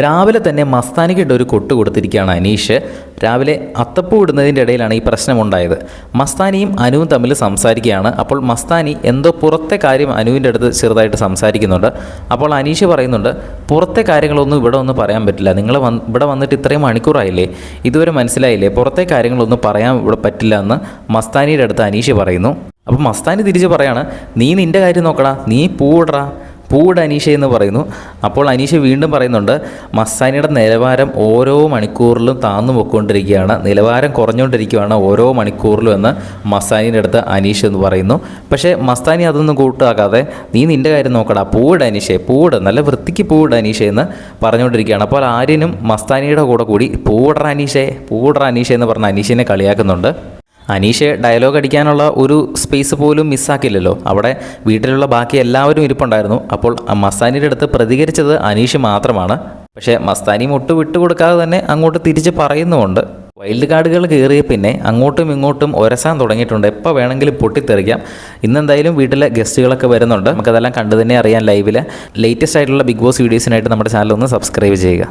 രാവിലെ തന്നെ മസ്താനിക്കിട്ട് ഒരു കൊട്ട് കൊടുത്തിരിക്കുകയാണ് അനീഷ്. രാവിലെ അത്തപ്പൂ ഇടുന്നതിൻ്റെ ഇടയിലാണ് ഈ പ്രശ്നമുണ്ടായത്. മസ്താനിയും അനുവും തമ്മിൽ സംസാരിക്കുകയാണ്. അപ്പോൾ മസ്താനി എന്തോ പുറത്തെ കാര്യം അനുവിൻ്റെ അടുത്ത് ചെറുതായിട്ട് സംസാരിക്കുന്നുണ്ട്. അപ്പോൾ അനീഷ് പറയുന്നുണ്ട്, പുറത്തെ കാര്യങ്ങളൊന്നും ഇവിടെ ഒന്നും പറയാൻ പറ്റില്ല, നിങ്ങൾ ഇവിടെ വന്നിട്ട് ഇത്രയും മണിക്കൂറായില്ലേ, ഇതുവരെ മനസ്സിലായില്ലേ, പുറത്തെ കാര്യങ്ങളൊന്നും പറയാൻ ഇവിടെ പറ്റില്ല എന്ന് മസ്താനിയുടെ അടുത്ത് അനീഷ് പറയുന്നു. അപ്പോൾ മസ്താനി തിരിച്ച് പറയാണ്, നീ നിൻ്റെ കാര്യം നോക്കടാ, നീ പൂവിടറാ, പൂവിട് അനീഷ എന്ന് പറയുന്നു. അപ്പോൾ അനീഷ വീണ്ടും പറയുന്നുണ്ട്, മസ്താനിയുടെ നിലവാരം ഓരോ മണിക്കൂറിലും താന്നു പൊയ്ക്കൊണ്ടിരിക്കുകയാണ്, നിലവാരം കുറഞ്ഞുകൊണ്ടിരിക്കുകയാണ് ഓരോ മണിക്കൂറിലും എന്ന് മസ്താനിയുടെ അടുത്ത് അനീഷ് എന്ന് പറയുന്നു. പക്ഷേ മസ്താനി അതൊന്നും കൂട്ടാക്കാതെ, നീ നിൻ്റെ കാര്യം നോക്കടാ, പൂവിട് അനീഷേ, പൂവിട്, നല്ല വൃത്തിക്ക് പൂവിട് അനീഷ എന്ന് പറഞ്ഞുകൊണ്ടിരിക്കുകയാണ്. അപ്പോൾ ആര്യനും മസ്താനിയുടെ കൂടി പൂവിടറ അനീഷേ, പൂവിടറ അനീഷ എന്ന് പറഞ്ഞ് അനീഷിനെ കളിയാക്കുന്നുണ്ട്. അനീഷ് ഡയലോഗ് അടിക്കാനുള്ള ഒരു സ്പേസ് പോലും മിസ്സാക്കില്ലല്ലോ. അവിടെ വീട്ടിലുള്ള ബാക്കി എല്ലാവരും ഇരിപ്പുണ്ടായിരുന്നു. അപ്പോൾ മസ്താനിയുടെ അടുത്ത് പ്രതികരിച്ചത് അനീഷ് മാത്രമാണ്. പക്ഷേ മസ്താനി ഒട്ട് വിട്ടുകൊടുക്കാതെ തന്നെ അങ്ങോട്ട് തിരിച്ച് പറയുന്നുമുണ്ട്. വൈൽഡ് കാർഡുകൾ കയറിയ പിന്നെ അങ്ങോട്ടും ഇങ്ങോട്ടും ഒരസാൻ തുടങ്ങിയിട്ടുണ്ട്. എപ്പോൾ വേണമെങ്കിലും പൊട്ടിത്തെറിക്കാം. ഇന്നെന്തായാലും വീട്ടിലെ ഗസ്റ്റുകളൊക്കെ വരുന്നുണ്ട്. നമുക്കതെല്ലാം കണ്ടു തന്നെ അറിയാൻ ലൈവിൽ. ലേറ്റസ്റ്റ് ആയിട്ടുള്ള ബിഗ് ബോസ് വീഡിയോസിനായിട്ട് നമ്മുടെ ചാനൽ ഒന്ന് സബ്സ്ക്രൈബ് ചെയ്യുക.